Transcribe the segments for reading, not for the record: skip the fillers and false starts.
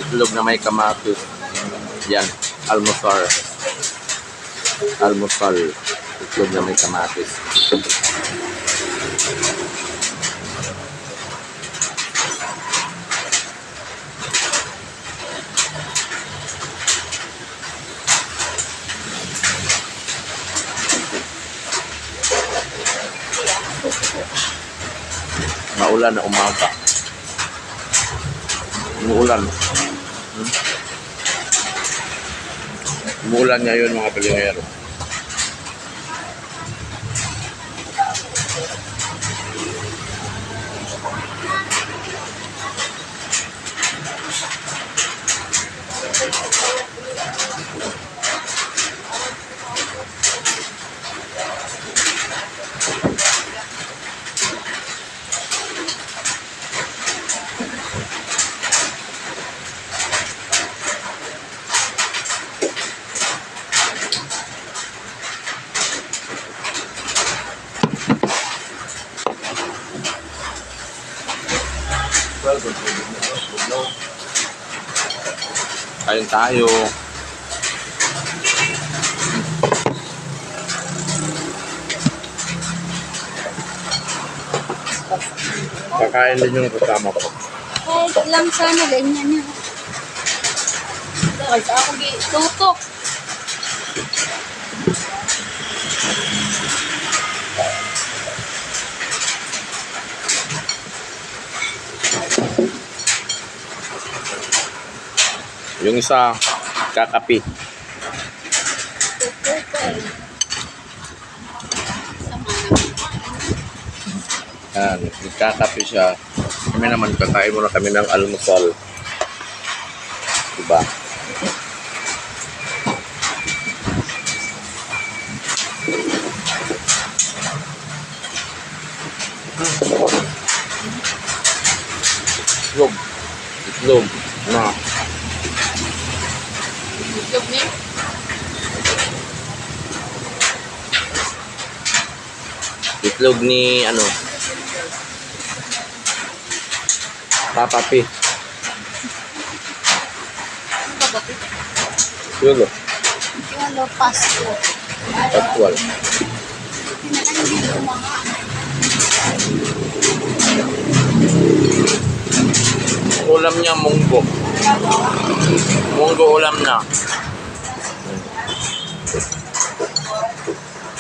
itlog na may kamatis. Yan, almusal. Almusal. Itlog na may kamatis. Maulan na umaga. Umuulan. Umuulan ngayon mga palingero. Kain tayo. Kakain din yung kasama ko. Kahit lang sana, ganyan yun. Kasi ako tutok. Yung isa, kakapi. Yan, kakapi siya. Kami naman, kakain muna kami ng almusal. Diba? Itlog. Itlog. Na. Itlog niya? Itlog ni ano? Papa P. Yun o. Yung Pasko. Actual. Hindi mga. Ulam niya munggo. Munggo ulam na.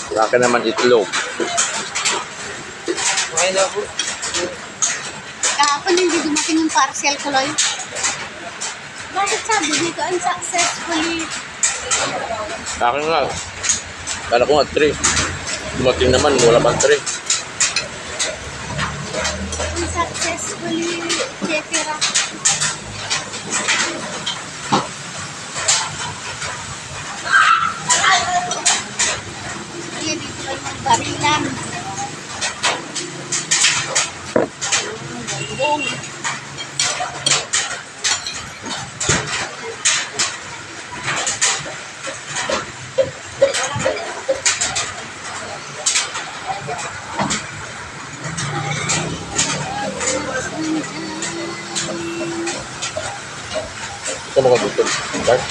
Sa akin naman itlog. Kahapon hindi dumating yung parcel ko, Loy. Bakit sabi dito unsuccessfully? Sa akin nga. Kala ko nga 3. Dumating naman, wala pang 3. Unsuccessfully, etc. Kaya dito kayo magbarilan. Bong. Ito mga dito. Dark.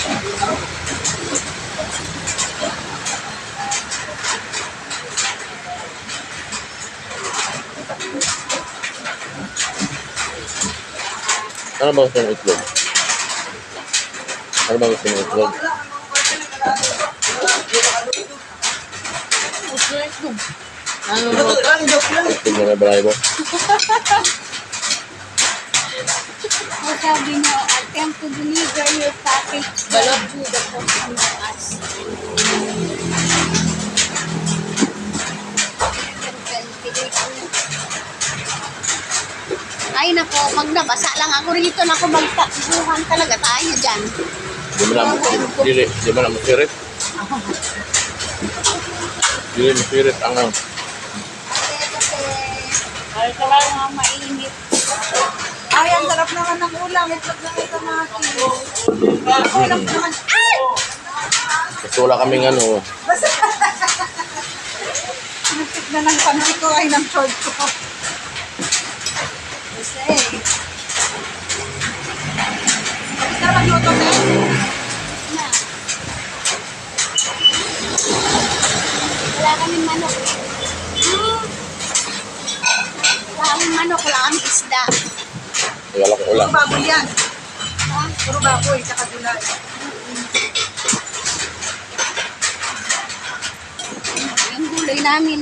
Ano ba gusto ng itlog? Ano ba gusto ng itlog? Ano Itlog na may balahibo? sabi niyo, attempt to deliver your package balot to the customer as. Ay nako, pag nabasa lang ako rito na ako magtakbuhan talaga tayo dyan. Di mo na masirit. Di masirit ang Ay, talaga nga mainit. Ay, ang sarap naman ng ulam. Itlog na ito natin. Ulam naman. Ay! Kasi wala kaming ano. Nasip na ng panty ko ay ng short ko. Kasi, Sarap kami. Na. Wala kaming manok. Wala kaming manok, wala kaming isda. Wala ko ulam. Puro baboy yan. Ha? Puro baboy, tsaka gulay. Yung gulay namin.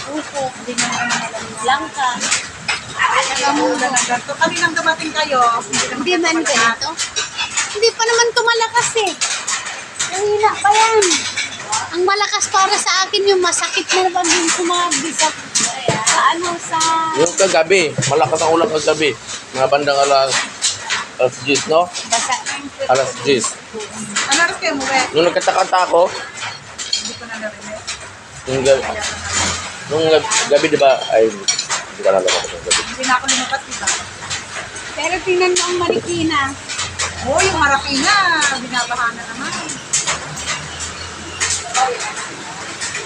Upo. Hindi na naman alam na. Langka. Ulan ng ganito. Kami nang dumating kayo, Hindi man ganito. Hindi pa naman tumalakas eh. Mahina pa yan. Ang malakas para sa akin yung masakit na naman yung sumabi sa sa Yung kagabi, malakas ang ulam kagabi. Mga bandang alas 10, no? basa. Alas 10. Ano oras kayo mo, eh? Nung nagkataka ako, Hindi ko na narinig. nung gabi, di ba, ay, hindi ka nalaman ko ng gabi. Hindi na ako lumapat, diba? Pero tingnan mo ang Marikina. Oo, yung Marapina. Binabaha na naman.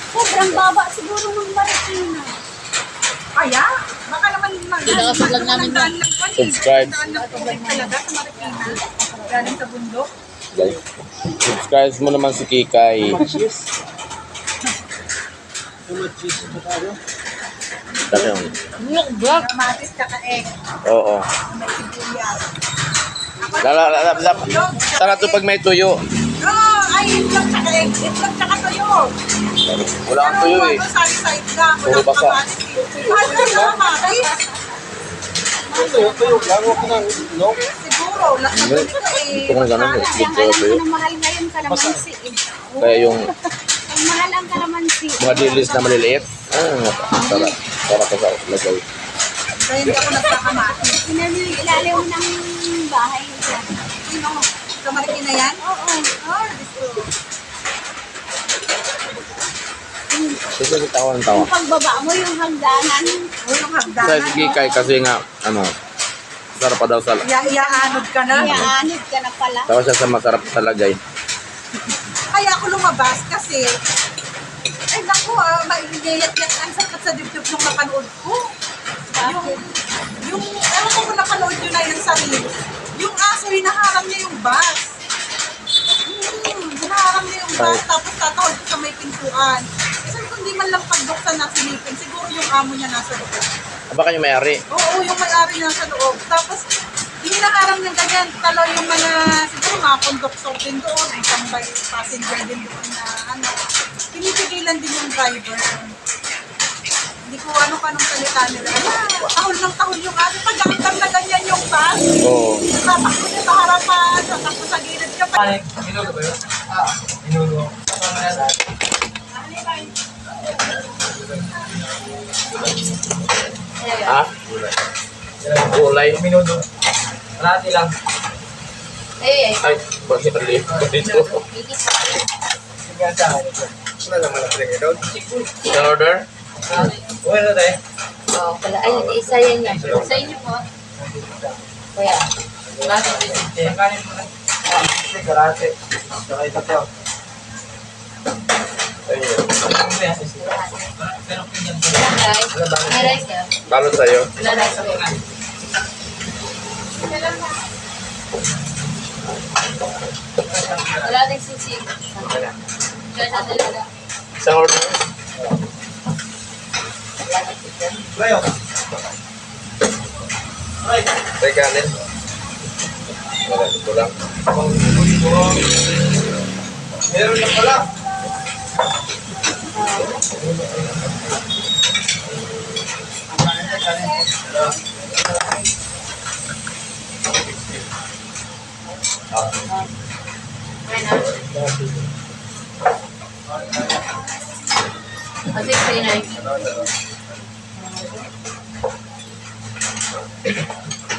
Sobrang baba siguro ng Marikina. Kaya, baka naman Pinaka-vlog namin yun. Subscribe. Daan ng tubig talaga sa Marikina. Galing sa bundok. Guys, subscribe mo naman si Kikay. Dati yung, Kamatis, tsaka egg. oo. May sibuyas. Sarap to pag may tuyo. Oh, ay, itlog tsaka egg. Itlog tsaka tuyo. Wala kang tuyo eh. Pero side lang. Puro Walang basa. kamatis. Mahal na lang kamatis. Siguro, lahat na Hindi. dito eh. Gusto kong ganun eh. Kaya Gusto alam ko tuyo. mo na mahal ngayon kalamansi eh. Kaya yung Ang mahal ang kalamansi. mga dilis na maliliit, sarap. Sarap ka sa lagay. Kaya hindi ako nagkakamatis. Ilalim ng bahay nila. Sino? Sa Marikina yan? Oo. Oh, gusto. Kasi tawa ng tawa. Yung pagbaba mo yung hagdanan. Oh, yung Sa hagdanan. si Kikay kasi nga, sarap pa daw sa Iaanod ka na. Iaanid ka na pala. tawa siya sa masarap sa lagay. Kaya ako lumabas kasi, ay naku maigayat-yat ang sakit sa dibdib nung napanood ko. Yung, ewan ko kung napanood nyo na yun sa reel. Yung aso, hinaharang niya yung bus. Hinaharang niya yung bus, tapos tatawid ko sa may pintuan. Kasi kung di man lang pagduksan na silipin, siguro yung amo niya nasa loob. Baka yung may-ari. Oo, yung may-ari nasa loob. Tapos, hinaharang niya ganyan. Talo yung mga, siguro mga conductor din doon, ay tambay passenger din doon na ano. Pinipigilan din yung driver. Hindi ko ano pa nung salita nila. Tahol ng tahol yung aso. Pag nakita na ganyan yung bus, Oo. tatakbo niya sa harapan, tatakbo sa gilid ka pa. Minuto ba yun? Minuto. Ha? Gulay. Minuto. Kalahati lang. Ay, bakit ang liit ko dito? Sige sa akin ito. Wala naman ang trigger doon. Sa order? Wala tayo. Oh, pala. Ay, isa yan yan. Sa inyo po. Kuya. Kalahati. Kanin mo na. Sige, kalahati. Saka isa tayo. Ayun. Ilang guys? May rice yan. Balot sa'yo. Wala rice po. Wala din sisig. Diyan na talaga. Sa order? Wala din sisig. Layo. Right. May kanin? Wala, ito lang. Meron na pala. May na. Kasi 39.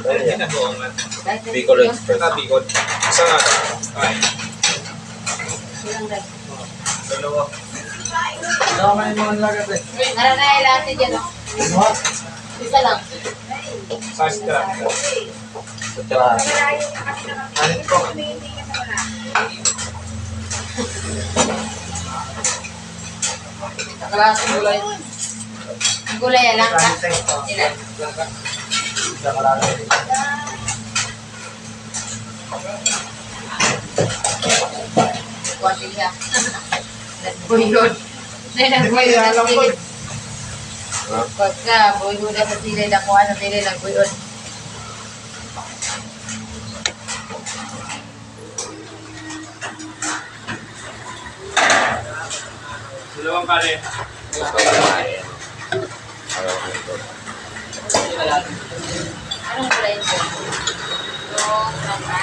Ayun. Guys, Bicol yun. Express. Bicol. Isa nga. Ay. Ilang rice. Dalawa. Dalawa man yung mga lagat eh. Naranay lahat dyan. oh. Isa lang. Size ka. Kanin ko. Nakalasa gulay. Ang gulay yan lang ka? Ilan? Isa kalahati. Kuwati siya. Nagbuyod. Nagbuyod sa silid. Pagka, buyod na sa silid. Ako ano silid, nagbuyod. Dalawang kare. Anong kulay ito? Yung mama.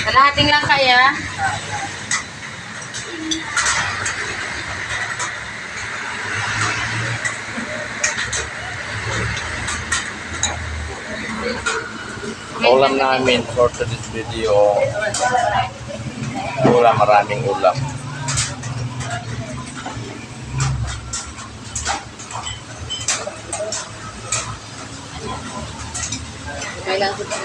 Kalahating lang kaya. Ulam namin for today's video. Ulam, maraming ulam. Okay lang ito.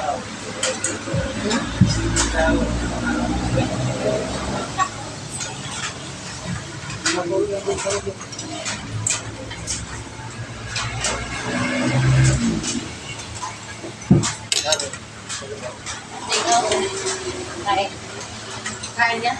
Kain. Kain niya.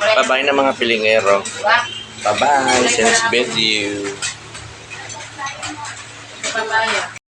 Bye-bye na mga pilingero. Wah, Bye-bye. See you next video. papaya.